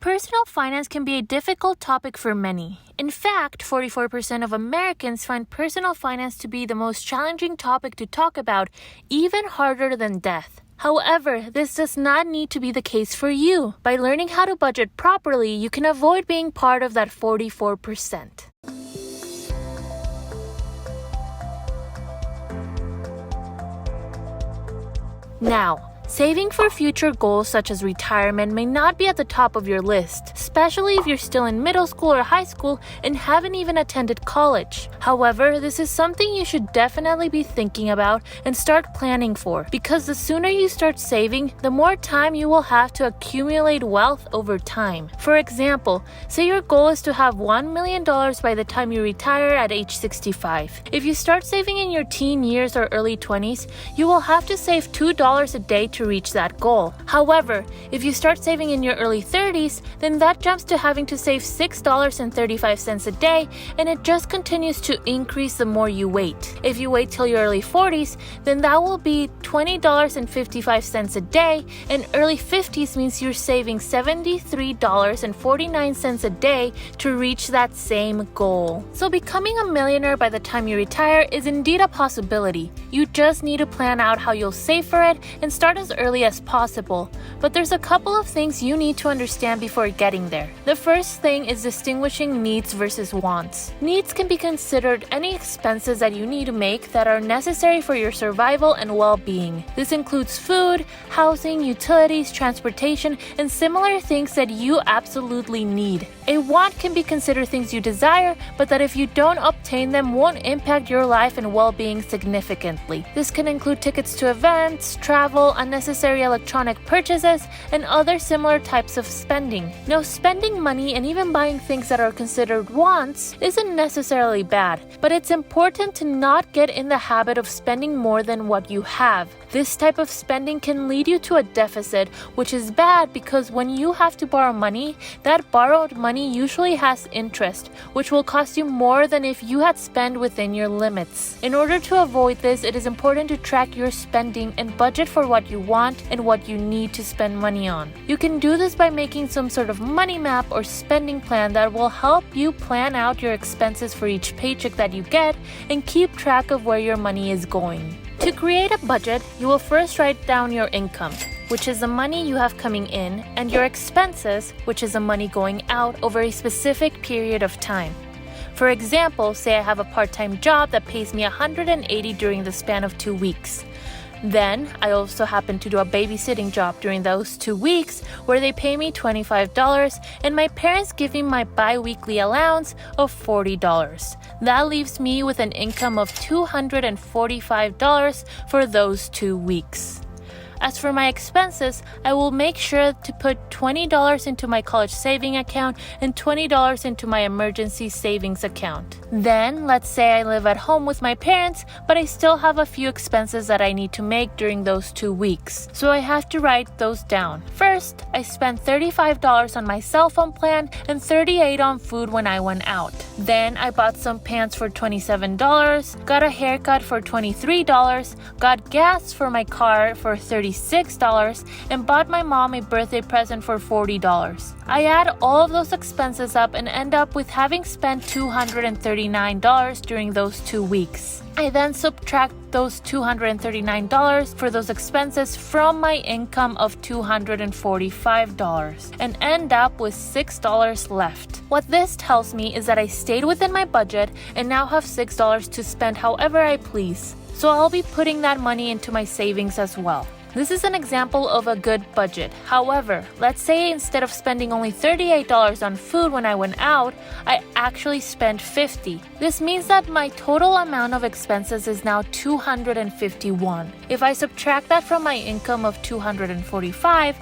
Personal finance can be a difficult topic for many. In fact, 44% of Americans find personal finance to be the most challenging topic to talk about, even harder than death. However, this does not need to be the case for you. By learning how to budget properly, you can avoid being part of that 44%. Now, saving for future goals such as retirement may not be at the top of your list, especially if you're still in middle school or high school and haven't even attended college. However, this is something you should definitely be thinking about and start planning for, because the sooner you start saving, the more time you will have to accumulate wealth over time. For example, say your goal is to have $1 million by the time you retire at age 65. If you start saving in your teen years or early 20s, you will have to save $2 a day to reach that goal. However, if you start saving in your early 30s, then that jumps to having to save $6.35 a day, and it just continues to increase the more you wait. If you wait till your early 40s, then that will be $20.55 a day, and early 50s means you're saving $73.49 a day to reach that same goal. So becoming a millionaire by the time you retire is indeed a possibility. You just need to plan out how you'll save for it and start as early as possible. But there's a couple of things you need to understand before getting there. The first thing is distinguishing needs versus wants. Needs can be considered any expenses that you need to make that are necessary for your survival and well-being. This includes food, housing, utilities, transportation, and similar things that you absolutely need. A want can be considered things you desire, but that if you don't obtain them won't impact your life and well-being significantly. This can include tickets to events, travel, unnecessary electronic purchases, and other similar types of spending. Now, spending money and even buying things that are considered wants isn't necessarily bad, but it's important to not get in the habit of spending more than what you have. This type of spending can lead you to a deficit, which is bad because when you have to borrow money, that borrowed money usually has interest, which will cost you more than if you had spent within your limits. In order to avoid this, it is important to track your spending and budget for what you want and what you need to spend money on. You can do this by making some sort of money map or spending plan that will help you plan out your expenses for each paycheck that you get and keep track of where your money is going. To create a budget, you will first write down your income, which is the money you have coming in, and your expenses, which is the money going out over a specific period of time. For example, say I have a part-time job that pays me $180 during the span of 2 weeks. Then, I also happen to do a babysitting job during those 2 weeks where they pay me $25 and my parents give me my bi-weekly allowance of $40. That leaves me with an income of $245 for those 2 weeks. As for my expenses, I will make sure to put $20 into my college saving account and $20 into my emergency savings account. Then, let's say I live at home with my parents, but I still have a few expenses that I need to make during those 2 weeks. So I have to write those down. First, I spent $35 on my cell phone plan and $38 on food when I went out. Then I bought some pants for $27, got a haircut for $23, got gas for my car for $36, and bought my mom a birthday present for $40. I add all of those expenses up and end up with having spent $239 during those 2 weeks. I then subtract those $239 for those expenses from my income of $245 and end up with $6 left. What this tells me is that I stayed within my budget and now have $6 to spend however I please. So I'll be putting that money into my savings as well. This is an example of a good budget. However, let's say instead of spending only $38 on food when I went out, I actually spent $50. This means that my total amount of expenses is now $251. If I subtract that from my income of $245,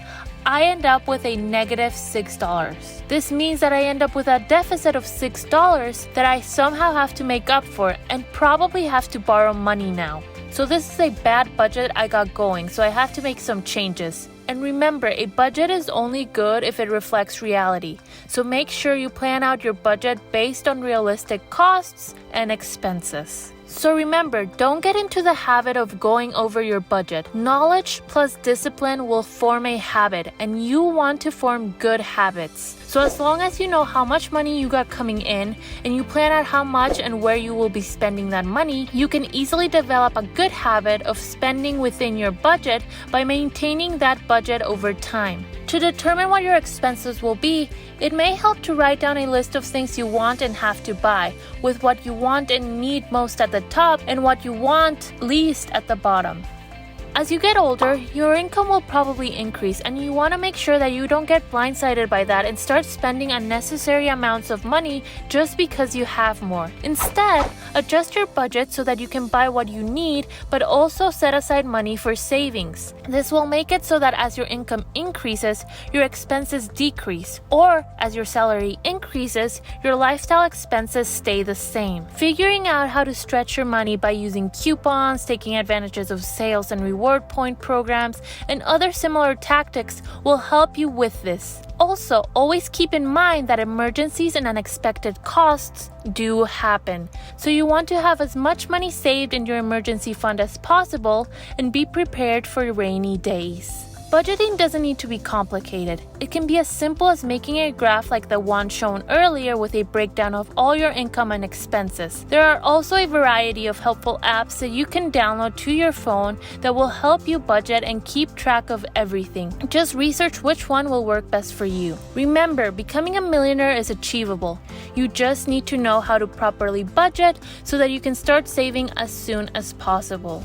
I end up with a negative $6. This means that I end up with a deficit of $6 that I somehow have to make up for and probably have to borrow money now. So this is a bad budget I got going, so I have to make some changes. And remember, a budget is only good if it reflects reality. So make sure you plan out your budget based on realistic costs and expenses. So remember, don't get into the habit of going over your budget. Knowledge plus discipline will form a habit, and you want to form good habits. So as long as you know how much money you got coming in and you plan out how much and where you will be spending that money, you can easily develop a good habit of spending within your budget by maintaining that budget over time. To determine what your expenses will be, it may help to write down a list of things you want and have to buy, with what you want and need most at the top and what you want least at the bottom. As you get older, your income will probably increase, and you want to make sure that you don't get blindsided by that and start spending unnecessary amounts of money just because you have more. Instead, adjust your budget so that you can buy what you need, but also set aside money for savings. This will make it so that as your income increases, your expenses decrease, or as your salary increases, your lifestyle expenses stay the same. Figuring out how to stretch your money by using coupons, taking advantages of sales and reward point programs, and other similar tactics will help you with this. Also, always keep in mind that emergencies and unexpected costs do happen. So you want to have as much money saved in your emergency fund as possible and be prepared for rainy days. Budgeting doesn't need to be complicated. It can be as simple as making a graph like the one shown earlier with a breakdown of all your income and expenses. There are also a variety of helpful apps that you can download to your phone that will help you budget and keep track of everything. Just research which one will work best for you. Remember, becoming a millionaire is achievable. You just need to know how to properly budget so that you can start saving as soon as possible.